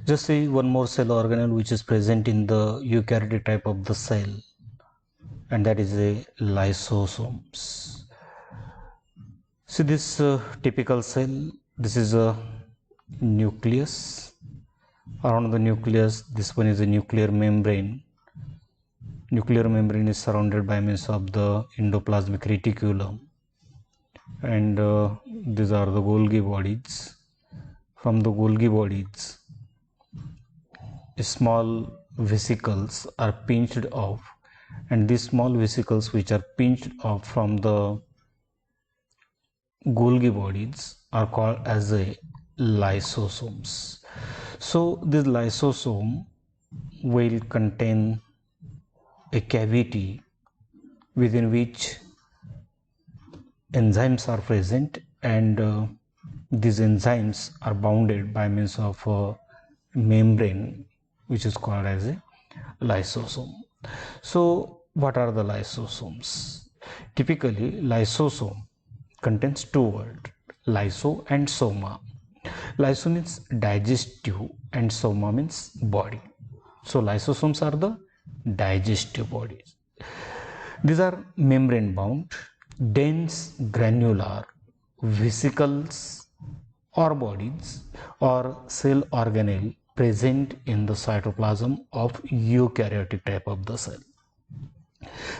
Just see one more cell organelle which is present in the eukaryotic type of the cell, and that is a lysosomes. See this typical cell, this is a nucleus. Around the nucleus, this one is a nuclear membrane. Nuclear membrane is surrounded by means of the endoplasmic reticulum, and these are the Golgi bodies. From the Golgi bodies, small vesicles are pinched off, and these small vesicles which are pinched off from the Golgi bodies are called as a lysosomes. So this lysosome will contain a cavity within which enzymes are present, and these enzymes are bounded by means of a membrane which is called as a lysosome. So what are the lysosomes? Typically lysosome contains two words, lyso and soma. Lyso means digestive and soma means body. So lysosomes are the digestive bodies. These are membrane bound, dense granular vesicles or bodies or cell organelle present in the cytoplasm of eukaryotic type of the cell.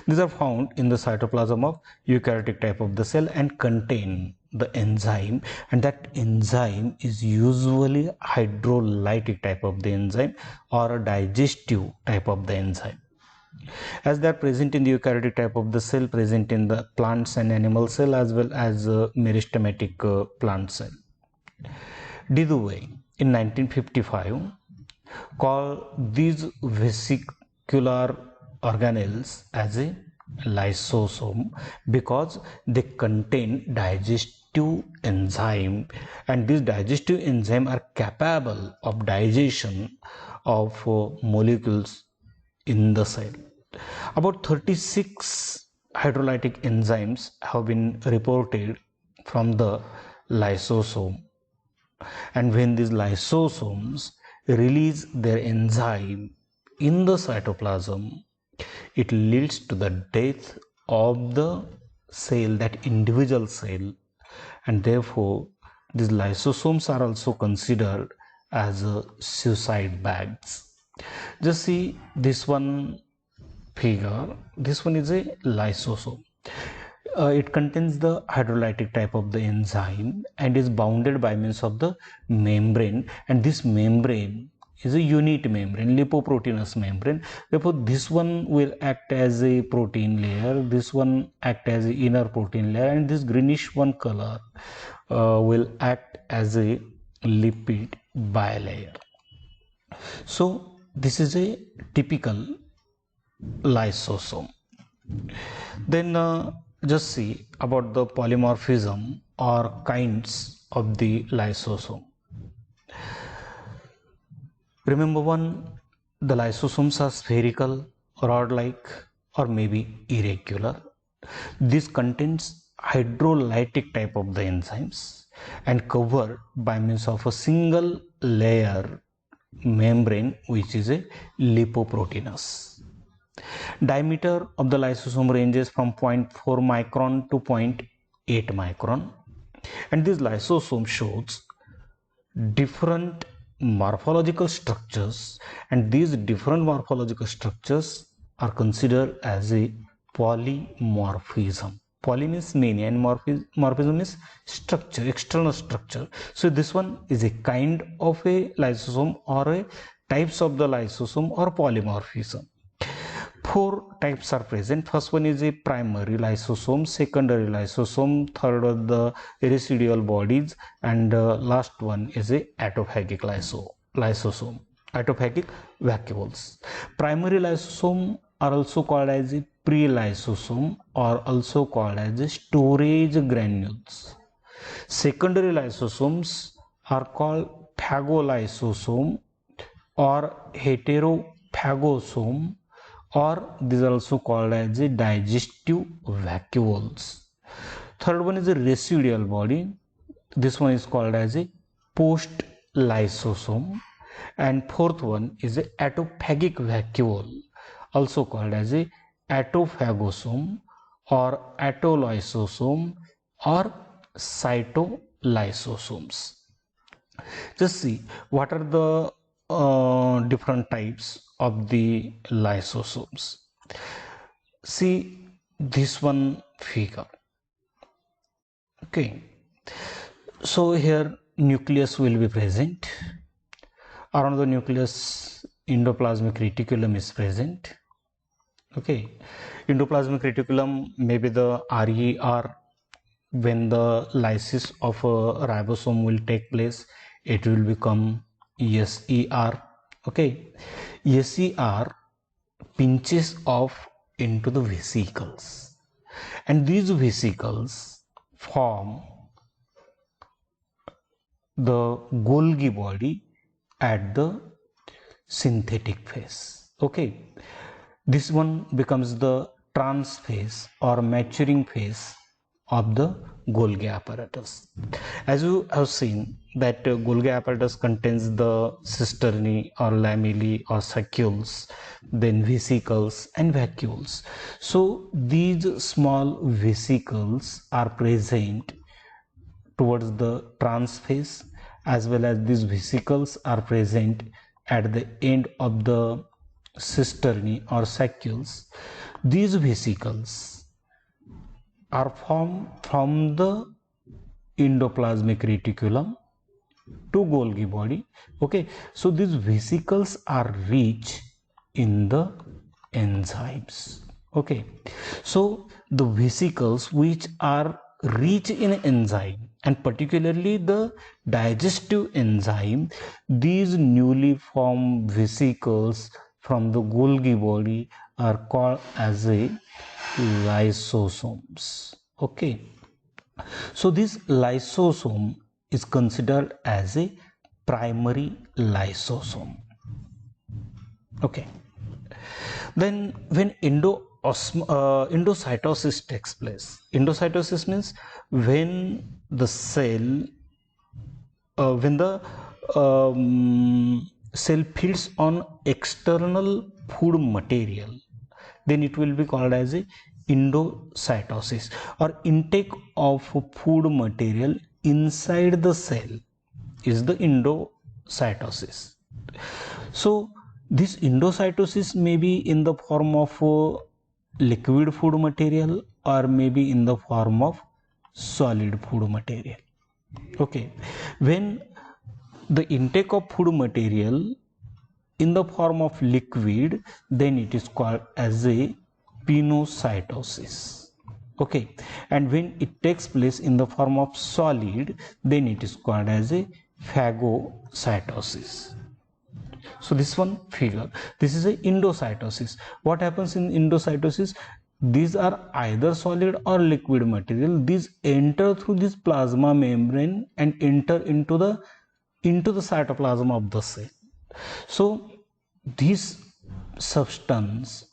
These are found in the cytoplasm of eukaryotic type of the cell and contain the enzyme, and that enzyme is usually hydrolytic type of the enzyme or a digestive type of the enzyme. As they are present in the eukaryotic type of the cell, present in the plants and animal cell as well as meristematic plant cell. Dewey in 1955 called these vesicular organelles as a lysosome because they contain digestive enzyme, and these digestive enzyme are capable of digestion of molecules in the cell. About 36 hydrolytic enzymes have been reported from the lysosome, and when these lysosomes release their enzyme in the cytoplasm, it leads to the death of the cell, that individual cell, and therefore these lysosomes are also considered as suicide bags. Just see this one figure, this one is a lysosome. It contains the hydrolytic type of the enzyme and is bounded by means of the membrane, and this membrane is a unit membrane, lipoproteinous membrane. Therefore this one will act as a protein layer, this one act as the inner protein layer, and this greenish one color will act as a lipid bilayer. So this is a typical lysosome. Then just see about the polymorphism or kinds of the lysosome. Remember one, the lysosomes are spherical, rod-like, or maybe irregular. This contains hydrolytic type of the enzymes and covered by means of a single layer membrane which is a lipoproteinous. Diameter of the lysosome ranges from 0.4 micron to 0.8 micron, and this lysosome shows different morphological structures, and these different morphological structures are considered as a polymorphism. Poly means many and morphism is structure, external structure. So this one is a kind of a lysosome or a types of the lysosome or polymorphism. Four types are present. First one is a primary lysosome, secondary lysosome, third are the residual bodies, and last one is a autophagic lysosome, autophagic vacuoles. Primary lysosome are also called as a pre-lysosome or also called as a storage granules. Secondary lysosomes are called phagolysosome or heterophagosome, or these are also called as a digestive vacuoles. Third one is a residual body. This one is called as a post lysosome, And fourth one is a autophagic vacuole, also called as a autophagosome or autolysosome or cytolysosomes. Just see what are the different types of the lysosomes. See this one figure. Okay, so here nucleus will be present. Around the nucleus endoplasmic reticulum is present. Okay, endoplasmic reticulum may be the RER. When the lysis of a ribosome will take place, it will become SER. Okay, SER pinches off into the vesicles, and these vesicles form the Golgi body at the synthetic phase. Okay, this one becomes the trans phase or maturing phase of the Golgi apparatus. As you have seen that Golgi apparatus contains the cisternae or lamellae or saccules, then vesicles and vacuoles. So these small vesicles are present towards the trans phase, as well as these vesicles are present at the end of the cisternae or saccules. These vesicles are formed from the endoplasmic reticulum to Golgi body. Okay, so these vesicles are rich in the enzymes. Okay, so the vesicles which are rich in enzyme, and particularly the digestive enzyme, these newly formed vesicles from the Golgi body are called as a lysosomes. Okay, so this lysosome is considered as a primary lysosome. Okay, then when endocytosis takes place, endocytosis means when the cell when the cell feeds on external food material, then it will be called as a endocytosis, or intake of food material inside the cell is the endocytosis. So this endocytosis may be in the form of liquid food material or maybe in the form of solid food material. Okay, when the intake of food material in the form of liquid, then it is called as a pinocytosis. Okay, and when it takes place in the form of solid, then it is called as a phagocytosis. So this one figure, this is a endocytosis. What happens in endocytosis? These are either solid or liquid material. These enter through this plasma membrane and enter into the cytoplasm of the cell. So this substance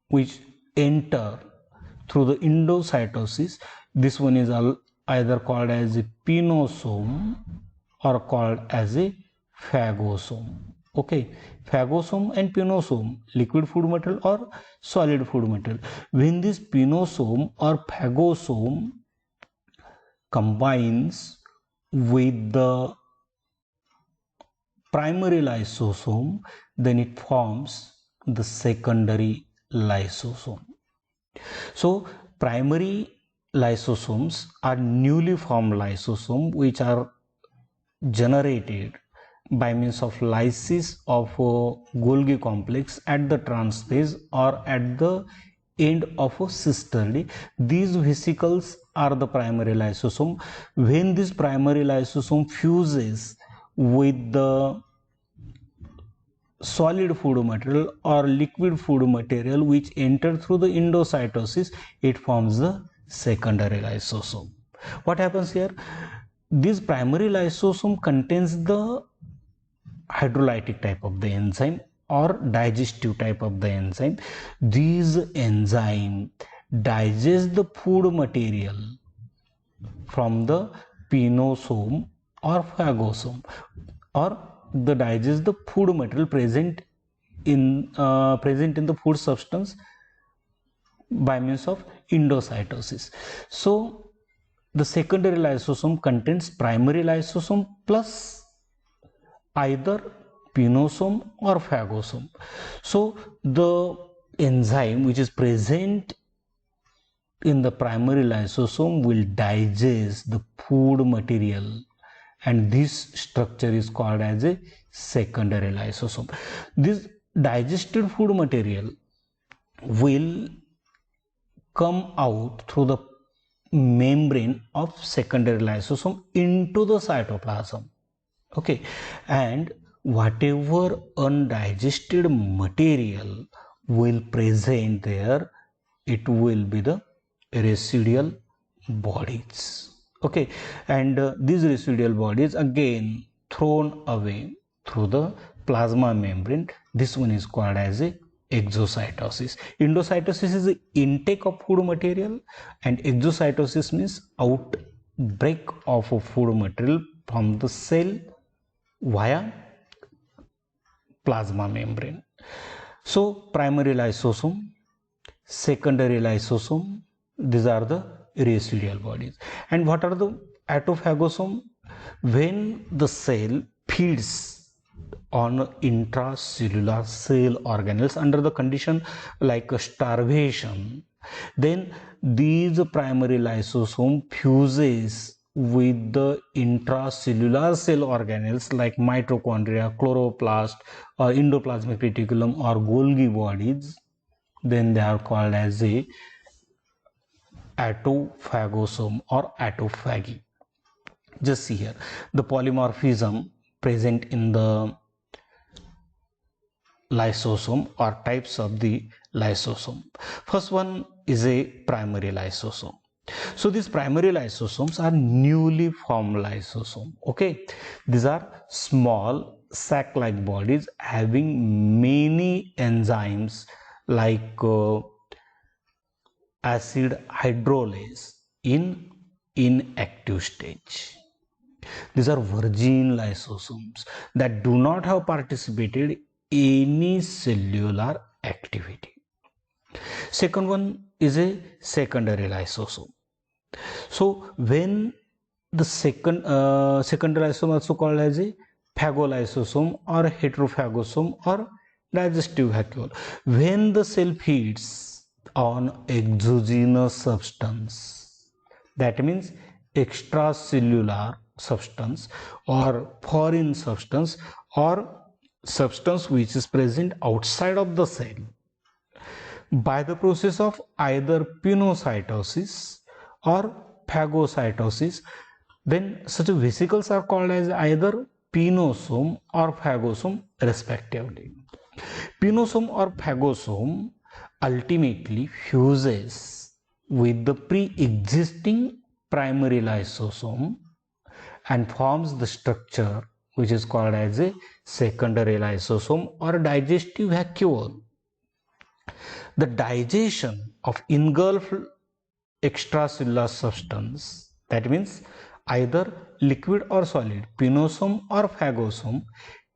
which enter through the endocytosis, this one is either called as a pinosome or called as a phagosome. Okay, phagosome and pinosome, liquid food material or solid food material. When this pinosome or phagosome combines with the primary lysosome, then it forms the secondary lysosome. So primary lysosomes are newly formed lysosome which are generated by means of lysis of Golgi complex at the trans phase or at the end of a cisternae. These vesicles are the primary lysosome. When this primary lysosome fuses with the solid food material or liquid food material which enter through the endocytosis, it forms the secondary lysosome. What happens here? This primary lysosome contains the hydrolytic type of the enzyme or digestive type of the enzyme. These enzyme digest the food material from the pinosome or phagosome. or the digest the food material present in the food substance by means of endocytosis. So the secondary lysosome contains primary lysosome plus either pinosome or phagosome. So the enzyme which is present in the primary lysosome will digest the food material, and this structure is called as a secondary lysosome. This digested food material will come out through the membrane of secondary lysosome into the cytoplasm. Okay, and whatever undigested material will present there, it will be the residual bodies. Okay, and these residual bodies again thrown away through the plasma membrane. This one is called as a exocytosis. Endocytosis is the intake of food material, and exocytosis means outbreak of a food material from the cell via plasma membrane. So primary lysosome, secondary lysosome, these are the residual bodies. And what are the autophagosome? When the cell feeds on intracellular cell organelles under the condition like starvation, then these primary lysosome fuses with the intracellular cell organelles like mitochondria, chloroplast, or endoplasmic reticulum, or Golgi bodies. Then they are called as a autophagosome or autophagy. Just see here the polymorphism present in the lysosome or types of the lysosome. First one is a primary lysosome. So these primary lysosomes are newly formed lysosome. Okay, these are small sac-like bodies having many enzymes like acid hydrolase in inactive stage. These are virgin lysosomes that do not have participated any cellular activity. Second one is a secondary lysosome. So when the secondary lysosome, also called as a phagolysosome or heterophagosome or digestive vacuole, when the cell feeds on exogenous substance, that means extracellular substance or foreign substance or substance which is present outside of the cell, by the process of either pinocytosis or phagocytosis, then such vesicles are called as either pinosome or phagosome respectively. Pinosome or phagosome ultimately fuses with the pre-existing primary lysosome and forms the structure which is called as a secondary lysosome or digestive vacuole. The digestion of engulfed extracellular substance, that means either liquid or solid, pinosome or phagosome,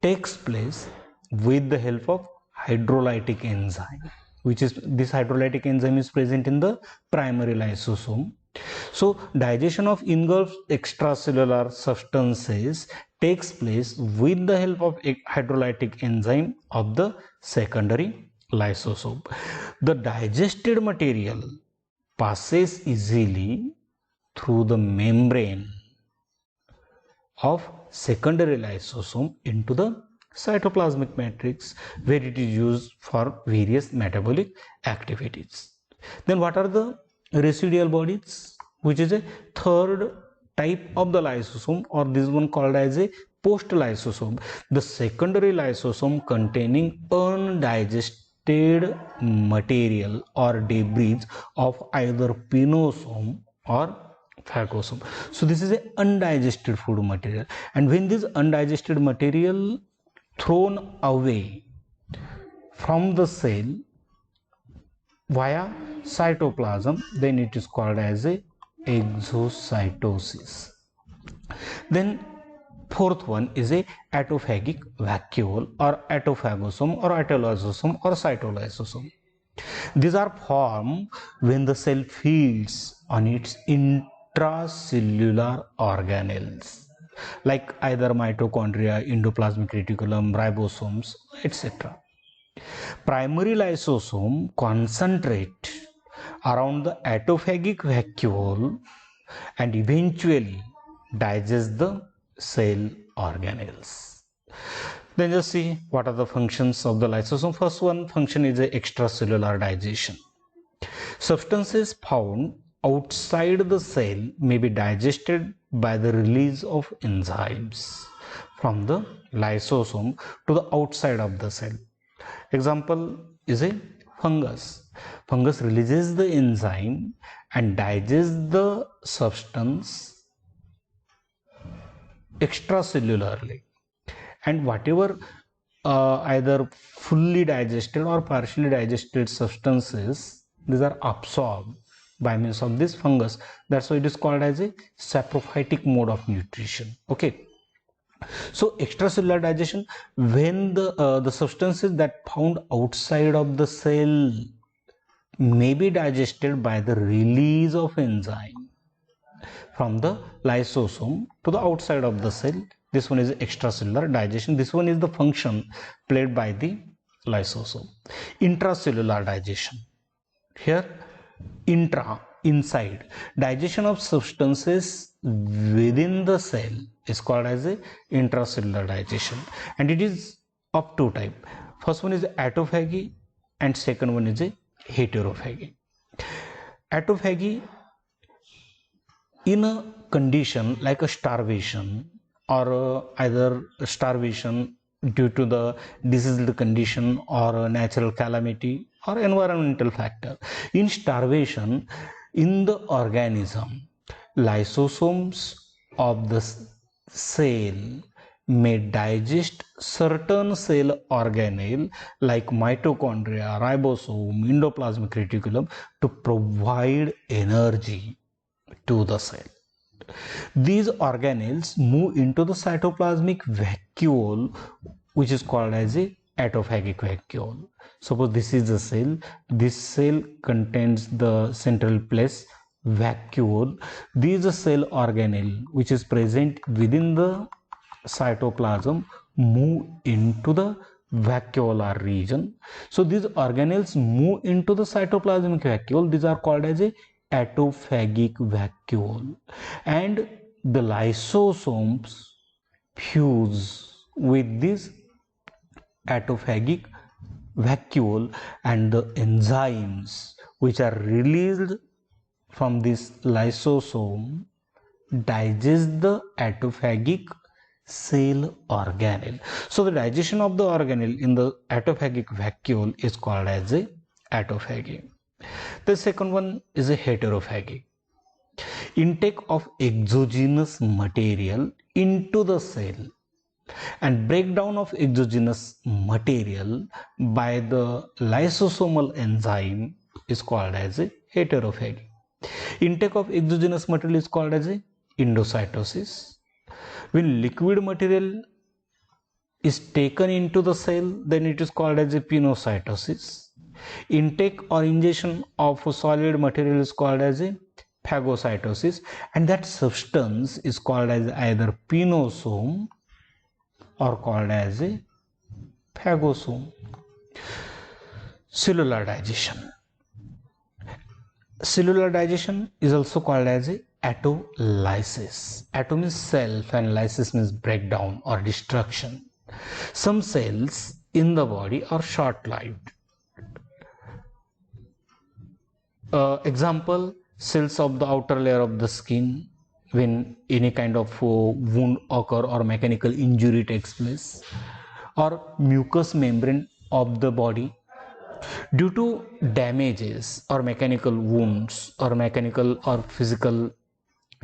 takes place with the help of hydrolytic enzyme, which is this hydrolytic enzyme is present in the primary lysosome. So digestion of engulfed extracellular substances takes place with the help of hydrolytic enzyme of the secondary lysosome. The digested material passes easily through the membrane of secondary lysosome into the cytoplasmic matrix, where it is used for various metabolic activities. Then what are the residual bodies, which is a third type of the lysosome, or this one called as a post lysosome, the secondary lysosome containing undigested material or debris of either pinosome or phagosome. So this is a undigested food material, and when this undigested material thrown away from the cell via cytoplasm, then it is called as a exocytosis. Then Fourth one is a autophagic vacuole or autophagosome or autolysosome or cytolysosome. These are formed when the cell feeds on its intracellular organelles like either mitochondria, endoplasmic reticulum, ribosomes, etc. Primary lysosome concentrate around the autophagic vacuole and eventually digest the cell organelles. Then just see what are the functions of the lysosome. First one function is a extracellular digestion. Substances found outside the cell may be digested by the release of enzymes from the lysosome to the outside of the cell. Example is a fungus. Fungus releases the enzyme and digests the substance extracellularly, and whatever either fully digested or partially digested substances, these are absorbed by means of this fungus. That's why it is called as a saprophytic mode of nutrition. Okay, so extracellular digestion, when the substances that found outside of the cell may be digested by the release of enzyme from the lysosome to the outside of the cell. This one is extracellular digestion. This one is the function played by the lysosome. Intracellular digestion. Here, inside. Digestion of substances within the cell is called as a intracellular digestion, and it is of two types. First one is autophagy and second one is a heterophagy. Autophagy, in a condition like a starvation or either starvation due to the diseased condition or a natural calamity or environmental factor. In starvation, in the organism, lysosomes of the cell may digest certain cell organelle like mitochondria, ribosome, endoplasmic reticulum to provide energy to the cell. These organelles move into the cytoplasmic vacuole, which is called as a autophagic vacuole. Suppose this is the cell. This cell contains the central place vacuole. This is a cell organelle which is present within the cytoplasm, move into the vacuolar region. So these organelles move into the cytoplasmic vacuole. These are called as a autophagic vacuole, and the lysosomes fuse with this autophagic vacuole, and the enzymes which are released from this lysosome digest the autophagic cell organelle. So the digestion of the organelle in the autophagic vacuole is called as a autophagy. The second one is a heterophagy. Intake of exogenous material into the cell and breakdown of exogenous material by the lysosomal enzyme is called as a heterophagy. Intake of exogenous material is called as a endocytosis. When liquid material is taken into the cell, then it is called as a pinocytosis. Intake or ingestion of solid material is called as a phagocytosis, and that substance is called as either pinosome or called as a phagosome. Cellular digestion. Cellular digestion is also called as a autolysis. Auto means self and lysis means breakdown or destruction. Some cells in the body are short-lived. Example, cells of the outer layer of the skin when any kind of wound occur or mechanical injury takes place, or mucous membrane of the body. Due to damages or mechanical wounds or mechanical or physical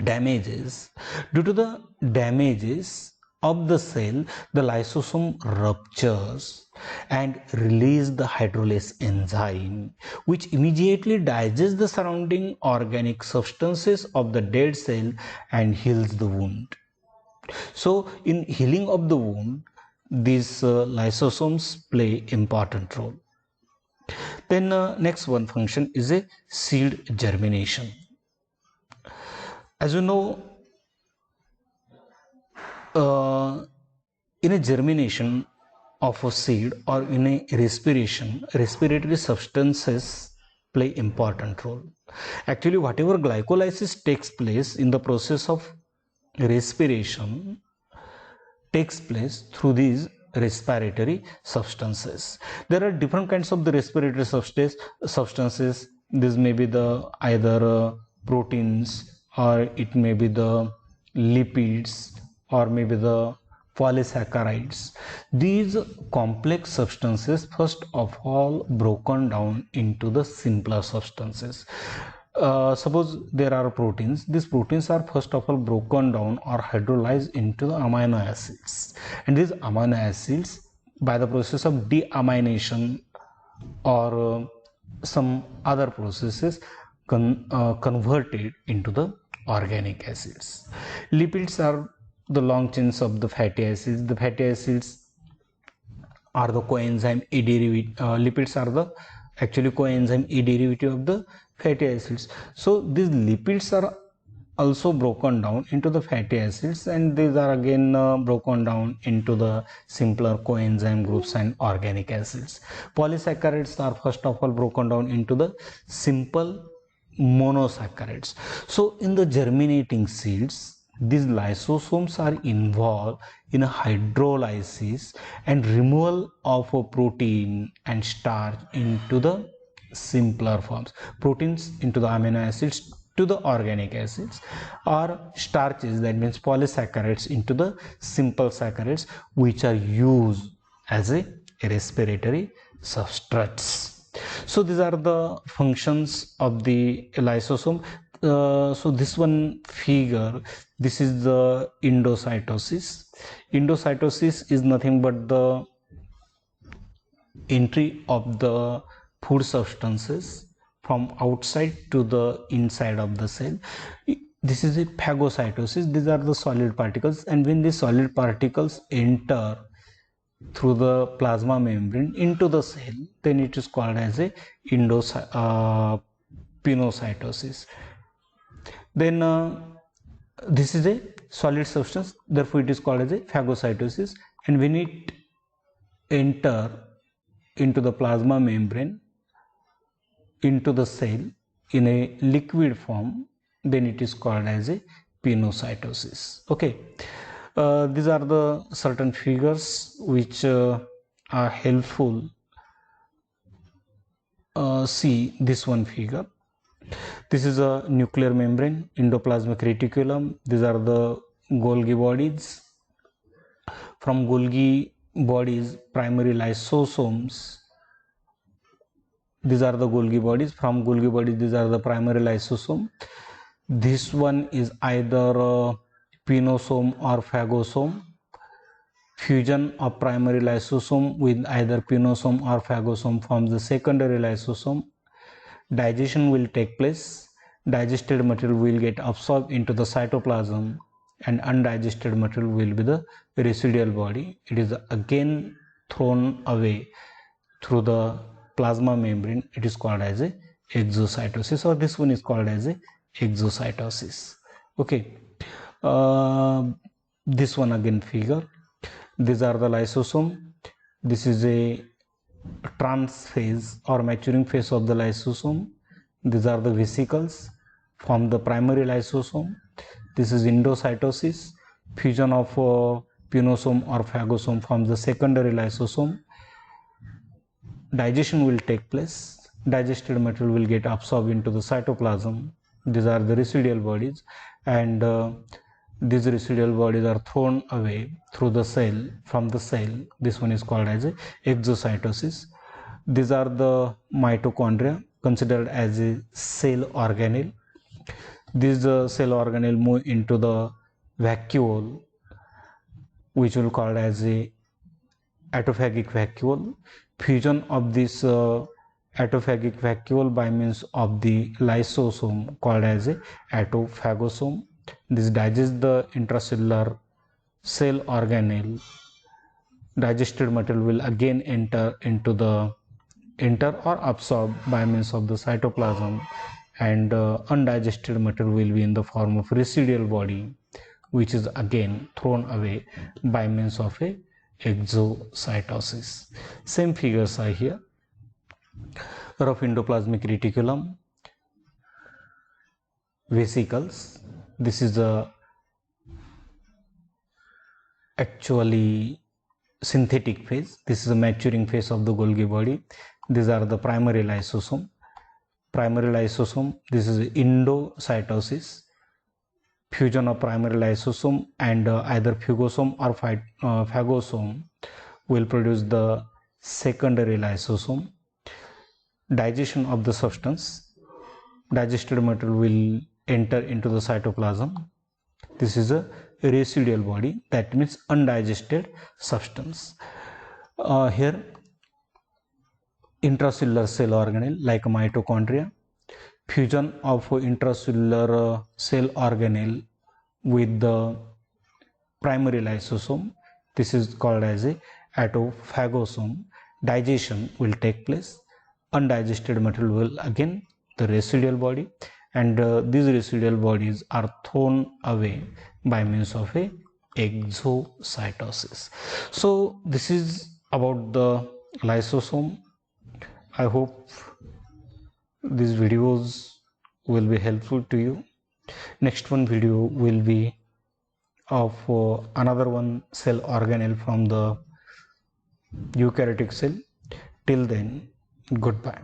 damages, due to the damages of the cell, the lysosome ruptures and release the hydrolase enzyme, which immediately digests the surrounding organic substances of the dead cell and heals the wound. So in healing of the wound, these lysosomes play important role. Then next one function is a seed germination. As you know, in a germination of a seed or in a respiration, respiratory substances play important role. Actually, whatever glycolysis takes place in the process of respiration takes place through these respiratory substances. There are different kinds of the respiratory substances. This may be the either proteins, or it may be the lipids, or maybe the polysaccharides. These complex substances first of all broken down into the simpler substances. Suppose there are proteins. These proteins are first of all broken down or hydrolyzed into the amino acids, and these amino acids, by the process of deamination or some other processes, converted into the organic acids. Lipids are the long chains of the fatty acids. The fatty acids are the coenzyme E derivative. Lipids are the actually coenzyme E derivative of the fatty acids. So these lipids are also broken down into the fatty acids, and these are again broken down into the simpler coenzyme groups and organic acids. Polysaccharides are first of all broken down into the simple monosaccharides. So in the germinating seeds, these lysosomes are involved in a hydrolysis and removal of a protein and starch into the simpler forms, proteins into the amino acids to the organic acids, or starches, that means polysaccharides, into the simple saccharides, which are used as a respiratory substrates. So these are the functions of the lysosome. So this one figure, this is the endocytosis. Endocytosis is nothing but the entry of the food substances from outside to the inside of the cell. This is a phagocytosis. These are the solid particles, and when these solid particles enter through the plasma membrane into the cell, then it is called as a pinocytosis. Then this is a solid substance, therefore it is called as a phagocytosis, and when it enter into the plasma membrane into the cell in a liquid form, then it is called as a pinocytosis. Okay, these are the certain figures which are helpful. See this one figure. This is a nuclear membrane, endoplasmic reticulum. These are the Golgi bodies. From Golgi bodies, primary lysosomes. These are the Golgi bodies. From Golgi bodies, these are the primary lysosome. This one is either pinosome or phagosome. Fusion of primary lysosome with either pinosome or phagosome forms the secondary lysosome. Digestion will take place. Digested material will get absorbed into the cytoplasm, and undigested material will be the residual body. It is again thrown away through the plasma membrane. It is called as a exocytosis, or this one is called as a exocytosis. Okay, this one again figure. These are the lysosome. This is a trans phase or maturing phase of the lysosome. These are the vesicles from the primary lysosome. This is endocytosis. Fusion of pinosome or phagosome from the secondary lysosome. Digestion will take place. Digested material will get absorbed into the cytoplasm. These are the residual bodies, and these residual bodies are thrown away through the cell, from the cell. This one is called as a exocytosis. These are the mitochondria, considered as a cell organelle. These cell organelle move into the vacuole, which will called as a autophagic vacuole. Fusion of this autophagic vacuole by means of the lysosome called as a autophagosome. This digests the intracellular cell organelle, digested material will again enter or absorbed by means of the cytoplasm, and undigested material will be in the form of residual body, which is again thrown away by means of a exocytosis. Same figures are here. Rough endoplasmic reticulum, vesicles. This is the actually synthetic phase. This is a maturing phase of the Golgi body. These are the primary lysosome. This is endocytosis, fusion of primary lysosome and either phagosome or phagosome will produce the secondary lysosome. Digestion of the substance, digested material will enter into the cytoplasm. This is a residual body, that means undigested substance. Here intracellular cell organelle like mitochondria, fusion of intracellular cell organelle with the primary lysosome. This is called as a autophagosome. Digestion will take place. Undigested material will again the residual body, and these residual bodies are thrown away by means of a exocytosis. So this is about the lysosome. I hope these videos will be helpful to you. Next one video will be of another one cell organelle from the eukaryotic cell. Till then, goodbye.